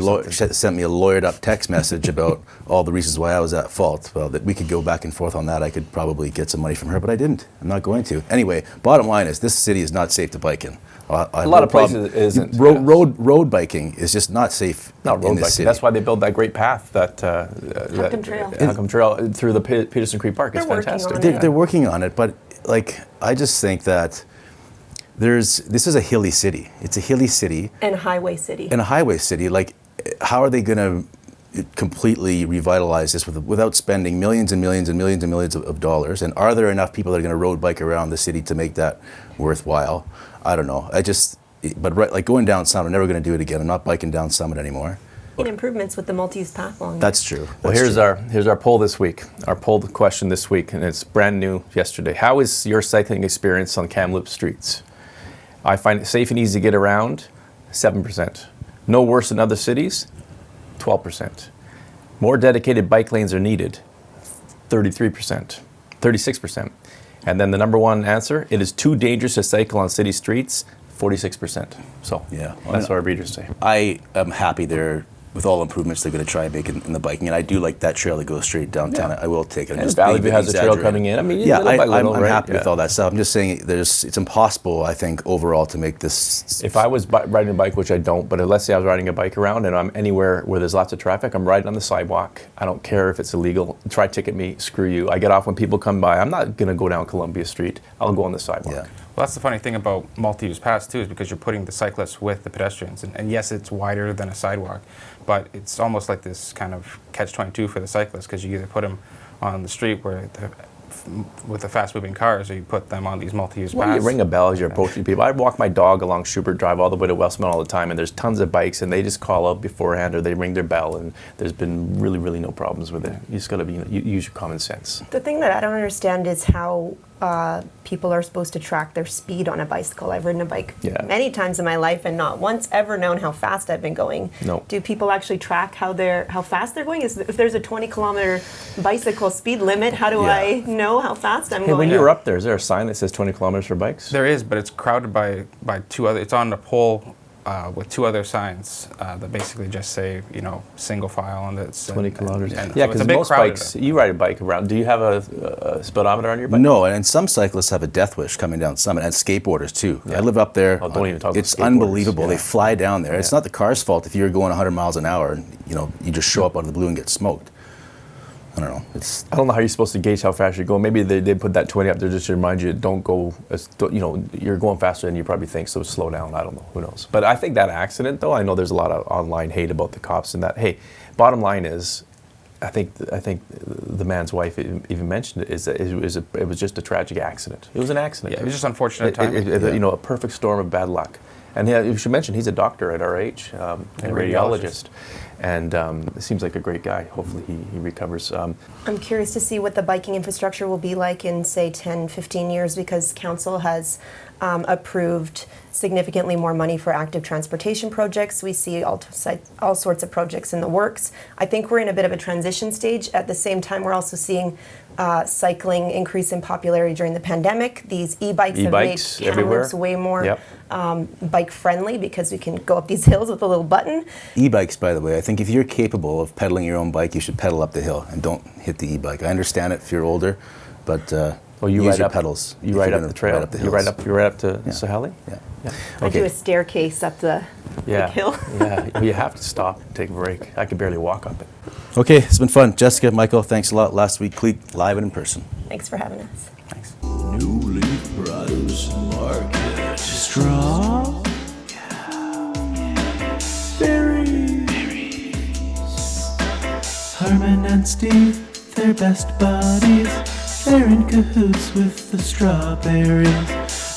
[SPEAKER 1] sent me a lawyered up text message about all the reasons why I was at fault. Well, that we could go back and forth on that. I could probably get some money from her, but I didn't. I'm not going to. Anyway, bottom line is this city is not safe to bike in.
[SPEAKER 3] A lot of places isn't.
[SPEAKER 1] Road biking is just not safe.
[SPEAKER 3] Not road biking.
[SPEAKER 1] City.
[SPEAKER 3] That's why they built that great path,
[SPEAKER 9] Huckham
[SPEAKER 3] Trail through the Peterson Creek Park. It's fantastic.
[SPEAKER 1] They're working on it, but like I just think that this is a hilly city. It's a hilly city.
[SPEAKER 9] And highway city.
[SPEAKER 1] And a highway city. Like, how are they going to completely revitalize this without spending millions and millions and millions and millions of dollars? And are there enough people that are going to road bike around the city to make that worthwhile? I don't know. Like going down Summit, I'm never going to do it again. I'm not biking down Summit anymore.
[SPEAKER 9] Improvements with the multi-use path along.
[SPEAKER 1] That's true.
[SPEAKER 3] Well, here's our poll this week. Our poll question this week, and it's brand new yesterday. How is your cycling experience on Kamloops streets? I find it safe and easy to get around, 7%. No worse than other cities, 12%. More dedicated bike lanes are needed, 33%, 36%. And then the number one answer, it is too dangerous to cycle on city streets, 46%. So
[SPEAKER 1] yeah,
[SPEAKER 3] that's what our readers say.
[SPEAKER 1] I am happy they're, with all improvements they're going to try and make in the biking, and I do like that trail that goes straight downtown. Yeah. I will take it.
[SPEAKER 3] And Valley View has a trail coming in. I mean,
[SPEAKER 1] yeah, I'm happy with all that stuff. I'm just saying it's impossible, I think, overall to make this.
[SPEAKER 3] If I was riding a bike, which I don't, but let's say I was riding a bike around and I'm anywhere where there's lots of traffic, I'm riding on the sidewalk. I don't care if it's illegal. Try ticket me, screw you. I get off when people come by. I'm not going to go down Columbia Street. I'll go on the sidewalk.
[SPEAKER 1] Yeah.
[SPEAKER 10] Well, that's the funny thing about multi-use paths, too, is because you're putting the cyclists with the pedestrians. And yes, it's wider than a sidewalk, but it's almost like this kind of catch-22 for the cyclists, because you either put them on the street with the fast-moving cars, or you put them on these multi-use paths.
[SPEAKER 3] Well, you ring a bell as you're approaching people. I walk my dog along Schubert Drive all the way to Westmount all the time, and there's tons of bikes, and they just call out beforehand, or they ring their bell, and there's been really, really no problems with it. You just got to use your common sense.
[SPEAKER 9] The thing that I don't understand is how people are supposed to track their speed on a bicycle. I've ridden a bike
[SPEAKER 3] Yeah.
[SPEAKER 9] many times in my life and not once ever known how fast I've been going.
[SPEAKER 3] No.
[SPEAKER 9] Do people actually track how fast they're going? If there's a 20-kilometer bicycle speed limit, how do
[SPEAKER 1] Yeah.
[SPEAKER 9] I know how fast I'm
[SPEAKER 3] Hey,
[SPEAKER 9] going?
[SPEAKER 3] when you were up there, is there a sign that says 20 kilometers for bikes?
[SPEAKER 10] There is, but it's crowded by two other. It's on a pole with two other signs that basically just say, single file, and it's
[SPEAKER 3] 20 kilometers.
[SPEAKER 10] and
[SPEAKER 3] Yeah,
[SPEAKER 10] so it's
[SPEAKER 3] because
[SPEAKER 10] a bit
[SPEAKER 3] most
[SPEAKER 10] crowded.
[SPEAKER 3] bikes, you ride a bike around. Do you have a speedometer on your bike?
[SPEAKER 1] No, and some cyclists have a death wish coming down Summit, and skateboarders too. I live up there.
[SPEAKER 3] Oh, don't even talk about
[SPEAKER 1] It's
[SPEAKER 3] skateboarders.
[SPEAKER 1] unbelievable.
[SPEAKER 3] Yeah.
[SPEAKER 1] They fly down there. It's
[SPEAKER 3] Yeah.
[SPEAKER 1] not the car's fault if you're going 100 miles an hour and you just show up out of the blue and get smoked. I don't know.
[SPEAKER 3] I don't know how you're supposed to gauge how fast you're going. Maybe they put that 20 up there just to remind you, don't go, you're going faster than you probably think, so slow down. I don't know. Who knows? But I think that accident, though, I know there's a lot of online hate about the cops and that. Hey, bottom line is, I think the man's wife even mentioned it, is that it was just a tragic accident. It was an accident.
[SPEAKER 10] Yeah, it was just unfortunate timing.
[SPEAKER 3] A perfect storm of bad luck. And you should mention, he's a doctor at RIH, and a radiologist. And it seems like a great guy. Hopefully he recovers.
[SPEAKER 9] I'm curious to see what the biking infrastructure will be like in, say, 10, 15 years, because council has approved significantly more money for active transportation projects. We see all sorts of projects in the works. I think we're in a bit of a transition stage. At the same time, we're also seeing cycling increase in popularity during the pandemic. These e-bikes have made Kamloops way more bike-friendly, because we can go up these hills with a little button.
[SPEAKER 1] E-bikes, by the way, I think if you're capable of pedaling your own bike, you should pedal up the hill and don't hit the e-bike. I understand it if you're older, but
[SPEAKER 3] you
[SPEAKER 1] use
[SPEAKER 3] ride
[SPEAKER 1] your
[SPEAKER 3] up
[SPEAKER 1] pedals.
[SPEAKER 3] You ride up the trail. You ride up to Saheli?
[SPEAKER 1] Yeah.
[SPEAKER 9] I do a staircase up the hill.
[SPEAKER 3] Yeah. Well, you have to stop and take a break. I could barely walk up it.
[SPEAKER 1] Okay, it's been fun. Jessica, Michael, thanks a lot. Last Week Clique, live and in person.
[SPEAKER 9] Thanks for having us.
[SPEAKER 10] Thanks.
[SPEAKER 11] New Leaf Produce Market. Straw. Berries. Harmon and Steve, they're best buddies. They're in cahoots with the strawberries.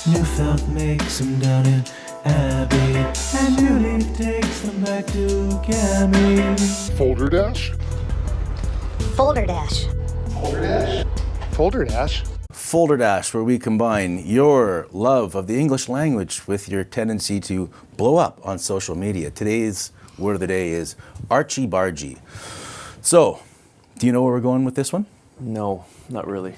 [SPEAKER 11] Newfelt makes them down in Abbey, and New Leaf takes them back to Gammy.
[SPEAKER 8] Foulderdash?
[SPEAKER 12] Foulderdash.
[SPEAKER 8] Foulderdash?
[SPEAKER 1] Foulderdash, where we combine your love of the English language with your tendency to blow up on social media. Today's word of the day is Archie Bargy. So, do you know where we're going with this one?
[SPEAKER 3] No, not really.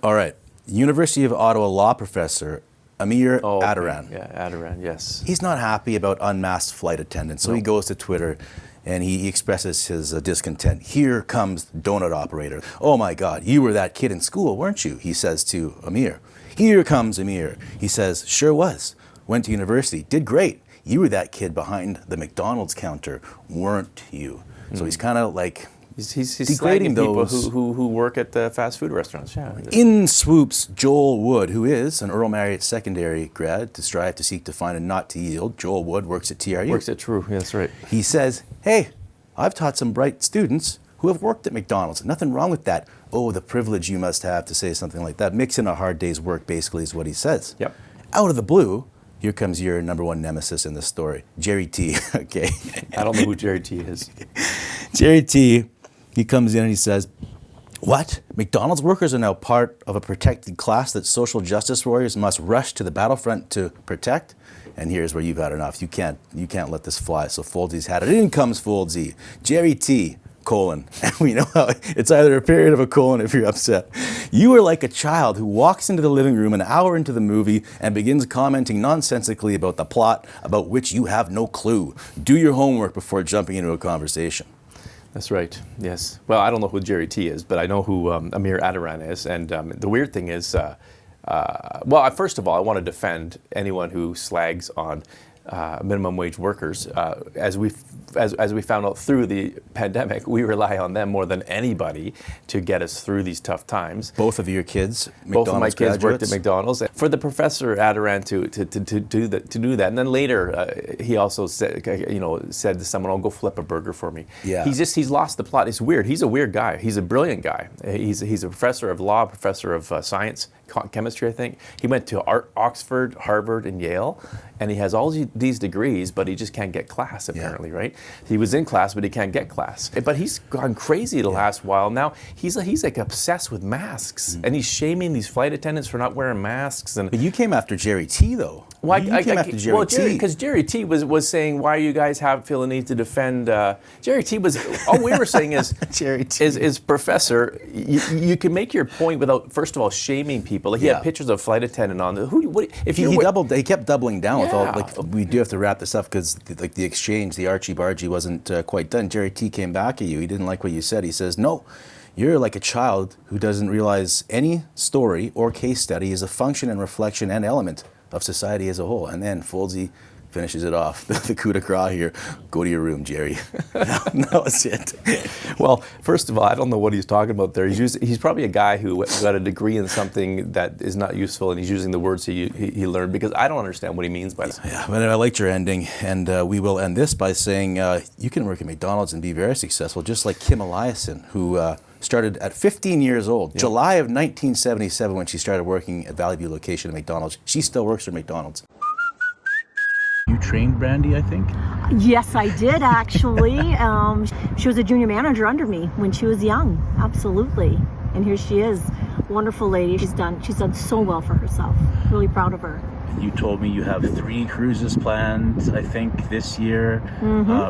[SPEAKER 1] All right. University of Ottawa law professor Amir Adaran.
[SPEAKER 3] Yeah, Adaran, yes.
[SPEAKER 1] He's not happy about unmasked flight attendants, so he goes to Twitter and he expresses his discontent. Here comes the donut operator. Oh my God, you were that kid in school, weren't you? He says to Amir. Here comes Amir. He says, sure was. Went to university, did great. You were that kid behind the McDonald's counter, weren't you? So he's kind of like
[SPEAKER 3] He's
[SPEAKER 1] degrading
[SPEAKER 3] people
[SPEAKER 1] those
[SPEAKER 3] who work at the fast food restaurants. Yeah.
[SPEAKER 1] In swoops Joel Wood, who is an Earl Marriott secondary grad, to strive to seek to find and not to yield. Joel Wood works at TRU.
[SPEAKER 3] Works at True, yeah, that's right.
[SPEAKER 1] He says, hey, I've taught some bright students who have worked at McDonald's. Nothing wrong with that. Oh, the privilege you must have to say something like that. Mix in a hard day's work, basically, is what he says.
[SPEAKER 3] Yep.
[SPEAKER 1] Out of the blue, here comes your number one nemesis in this story, Jerry T. Okay.
[SPEAKER 3] I don't know who Jerry T is.
[SPEAKER 1] Jerry T. He comes in and he says, what? McDonald's workers are now part of a protected class that social justice warriors must rush to the battlefront to protect? And here's where you've had enough. You can't let this fly. So Foldsy's had it. In comes Foldsy. Jerry T. : and we know how it's either a period of a colon if you're upset. You are like a child who walks into the living room an hour into the movie and begins commenting nonsensically about the plot about which you have no clue. Do your homework before jumping into a conversation.
[SPEAKER 3] That's right, yes. Well, I don't know who Jerry T is, but I know who Amir Adaran is. And the weird thing is, well, first of all, I want to defend anyone who slags on minimum wage workers. As we found out through the pandemic, we rely on them more than anybody to get us through these tough times.
[SPEAKER 1] Both of your kids,
[SPEAKER 3] both of my kids worked at
[SPEAKER 1] graduates?
[SPEAKER 3] McDonald's. For the professor Adaran to do that, and then later he also said to someone, "Oh, go flip a burger for me."
[SPEAKER 1] Yeah.
[SPEAKER 3] He's lost the plot. It's weird. He's a weird guy. He's a brilliant guy. He's a professor of law, professor of science, chemistry, I think. He went to Oxford, Harvard, and Yale, and he has all these degrees, but he just can't get class apparently, right? He was in class, but he can't get class. But he's gone crazy the last while. Now he's like obsessed with masks, and he's shaming these flight attendants for not wearing masks. And
[SPEAKER 1] but you came after Jerry T though.
[SPEAKER 3] Well,
[SPEAKER 1] you came after Jerry T.
[SPEAKER 3] Because Jerry T was saying, why you guys feel the need to defend Jerry T was all we were saying is
[SPEAKER 1] Jerry T.
[SPEAKER 3] is Professor, you can make your point without first of all shaming people. Like he had pictures of flight attendant on the
[SPEAKER 1] he kept doubling down with all, like, we do have to wrap this up because the exchange, the Archie Bargy wasn't quite done. Jerry T came back at you. He didn't like what you said. He says, no, you're like a child who doesn't realize any story or case study is a function and reflection and element of society as a whole. And then Foldsy finishes it off. The coup de grace here. Go to your room, Jerry. That was it.
[SPEAKER 3] Well, first of all, I don't know what he's talking about there. He's probably a guy who got a degree in something that is not useful, and he's using the words he learned, because I don't understand what he means by that.
[SPEAKER 1] Yeah, but I liked your ending, and we will end this by saying you can work at McDonald's and be very successful, just like Kim Eliason, who started at 15 years old, July of 1977, when she started working at Valley View location at McDonald's. She still works at McDonald's.
[SPEAKER 12] You trained Brandy, I think?
[SPEAKER 13] Yes, I did actually. She was a junior manager under me when she was young. Absolutely. And here she is. Wonderful lady. She's done so well for herself. Really proud of her.
[SPEAKER 12] You told me you have 3 cruises planned, I think, this year.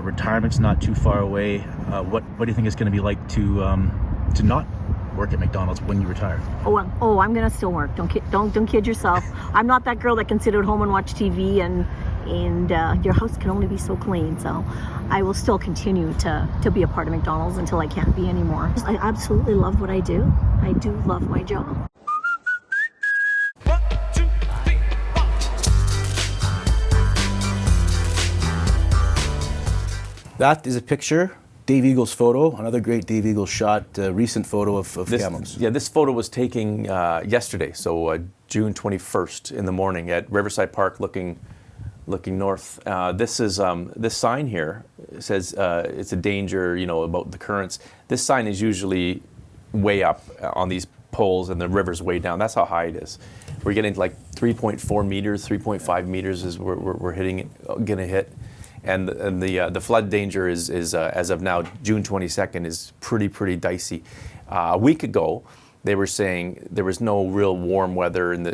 [SPEAKER 12] Retirement's not too far away. What do you think it's going to be like to not work at McDonald's when you retire?
[SPEAKER 13] Oh, I'm gonna still work. Don't kid yourself. I'm not that girl that can sit at home and watch TV and your house can only be so clean. So I will still continue to be a part of McDonald's until I can't be anymore. I absolutely love what I do. I do love my job.
[SPEAKER 1] That is a picture. Dave Eagle's photo, another great Dave Eagle shot, recent photo of Kamloops.
[SPEAKER 3] Yeah, this photo was taken yesterday, so June 21st in the morning at Riverside Park, looking north. This is this sign here says it's a danger, about the currents. This sign is usually way up on these poles, and the river's way down. That's how high it is. We're getting like 3.4 meters, 3.5 meters is we're gonna hit. And the flood danger is as of now, June 22nd, is pretty dicey. A week ago, they were saying there was no real warm weather, and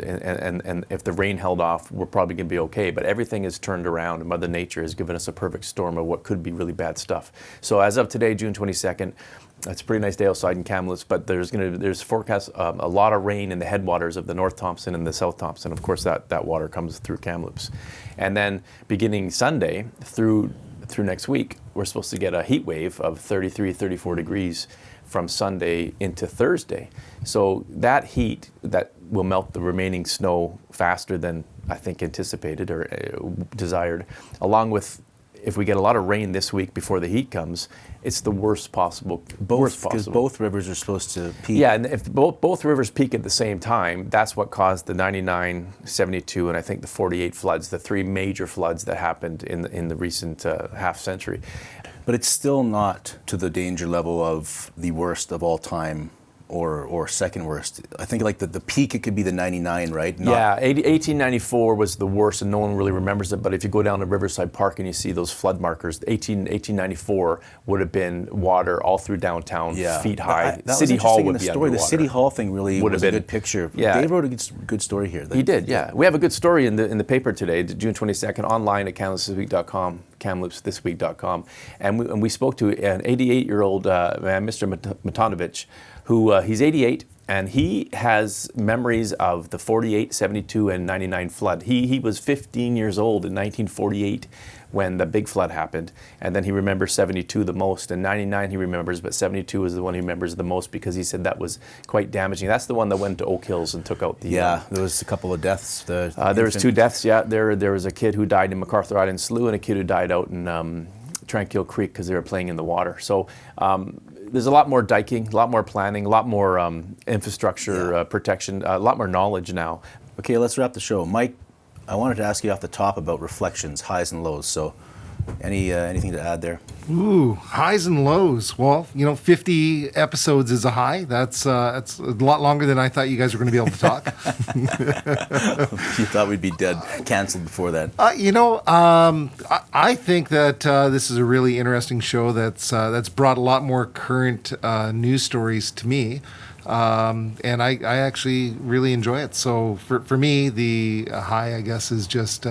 [SPEAKER 3] if the rain held off, we're probably going to be okay. But everything has turned around, and Mother Nature has given us a perfect storm of what could be really bad stuff. So as of today, June 22nd, it's a pretty nice day outside in Kamloops, but there's forecast a lot of rain in the headwaters of the North Thompson and the South Thompson. Of course, that water comes through Kamloops. And then beginning Sunday through next week, we're supposed to get a heat wave of 33, 34 degrees from Sunday into Thursday. So that heat that will melt the remaining snow faster than I think anticipated or desired, along with if we get a lot of rain this week before the heat comes, it's the worst possible.
[SPEAKER 1] Because both rivers are supposed to peak.
[SPEAKER 3] Yeah, and if both rivers peak at the same time, that's what caused the 99, 72, and I think the 48 floods, the 3 major floods that happened in the recent half century.
[SPEAKER 1] But it's still not to the danger level of the worst of all time or second worst. I think like the peak, it could be the 99, right?
[SPEAKER 3] Yeah, 1894 was the worst, and no one really remembers it. But if you go down to Riverside Park and you see those flood markers, 1894 would have been water all through downtown, feet high.
[SPEAKER 1] City Hall would be underwater. The City Hall thing really was a good picture.
[SPEAKER 3] Yeah.
[SPEAKER 1] Dave wrote a good story here.
[SPEAKER 3] He did, yeah. We have a good story in the paper today, June 22nd, online at KamloopsThisWeek.com. KamloopsThisWeek.com, and we spoke to an 88-year-old man, Mr. Matanovich, who he's 88, and he has memories of the 48, 72, and 99 flood. He was 15 years old in 1948 when the big flood happened, and then he remembers 72 the most, and 99 he remembers, but 72 is the one he remembers the most because he said that was quite damaging. That's the one that went to Oak Hills and took out the...
[SPEAKER 1] Yeah, there was a couple of deaths.
[SPEAKER 3] There was 2 deaths, yeah. There was a kid who died in MacArthur Island Slough and a kid who died out in Tranquil Creek because they were playing in the water. So there's a lot more diking, a lot more planning, a lot more infrastructure protection, a lot more knowledge now.
[SPEAKER 1] Okay, let's wrap the show. Mike, I wanted to ask you off the top about reflections, highs and lows. So Anything to add there?
[SPEAKER 4] Ooh, highs and lows. Well, 50 episodes is a high. That's a lot longer than I thought you guys were going to be able to talk.
[SPEAKER 1] You thought we'd be dead, canceled before that.
[SPEAKER 4] I think that this is a really interesting show that's brought a lot more current news stories to me. And I actually really enjoy it. So for me, the high, I guess, is just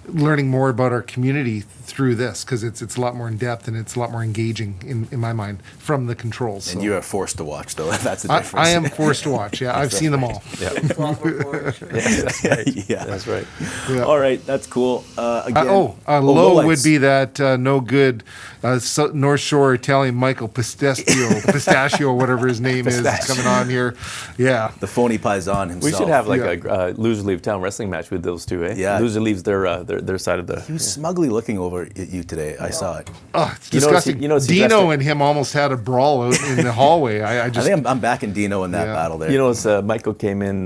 [SPEAKER 4] learning more about our community through this, because it's a lot more in depth and it's a lot more engaging in my mind from the controls.
[SPEAKER 1] And you are forced to watch, though. That's the difference.
[SPEAKER 4] I am forced to watch. Yeah, I've seen them all.
[SPEAKER 3] Yeah. That's right.
[SPEAKER 1] Yeah.
[SPEAKER 3] That's right.
[SPEAKER 4] Yeah.
[SPEAKER 1] All right, that's cool. Again,
[SPEAKER 4] low would be that no good North Shore Italian Michael Pistachio, whatever his name is, coming on here. Yeah.
[SPEAKER 1] The phony paisan himself.
[SPEAKER 3] We should have like a loser leave town wrestling match with those two, eh?
[SPEAKER 1] Yeah.
[SPEAKER 3] Loser leaves their side of the.
[SPEAKER 1] He was smugly looking over at you today. I saw it.
[SPEAKER 4] Oh, it's disgusting. Dino and him almost had a brawl out in the hallway. I
[SPEAKER 1] think I'm backing Dino in that battle there.
[SPEAKER 3] You know, Michael came in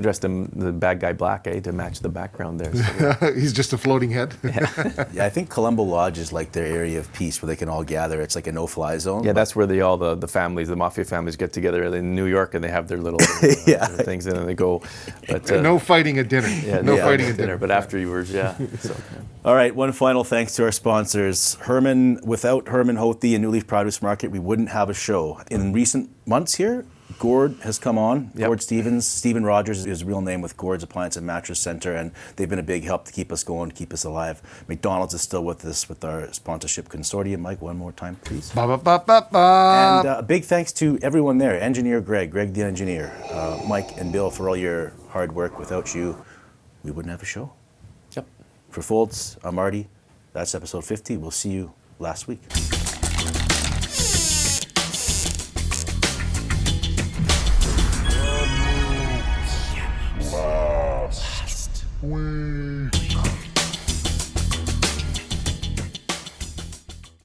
[SPEAKER 3] dressed in the bad guy black, to match the background there. So,
[SPEAKER 4] he's just a floating head.
[SPEAKER 1] Yeah, I think Colombo Lodge is like their area of peace where they can all gather. It's like a no-fly zone.
[SPEAKER 3] Yeah, that's where the families, the mafia families, get together in New York, and they have their little their things, and then they go. But
[SPEAKER 4] no fighting at dinner.
[SPEAKER 3] Yeah,
[SPEAKER 4] no fighting at dinner.
[SPEAKER 3] But afterwards, yeah. So,
[SPEAKER 1] All right, one final thanks to our sponsors. Herman, without Herman Hothi and New Leaf Produce Market, we wouldn't have a show. In recent months here, Gord has come on.
[SPEAKER 3] Yep.
[SPEAKER 1] Gord Stevens. Stephen Rogers is his real name with Gord's Appliance and Mattress Center, and they've been a big help to keep us going, to keep us alive. McDonald's is still with us with our sponsorship consortium. Mike, one more time, please.
[SPEAKER 4] Ba, ba, ba, ba, ba.
[SPEAKER 1] And a big thanks to everyone there. Engineer Greg the engineer, Mike and Bill for all your hard work. Without you, we wouldn't have a show.
[SPEAKER 3] Yep.
[SPEAKER 1] For Folds, I'm Marty. That's episode 50. We'll see you last week.
[SPEAKER 4] Last week.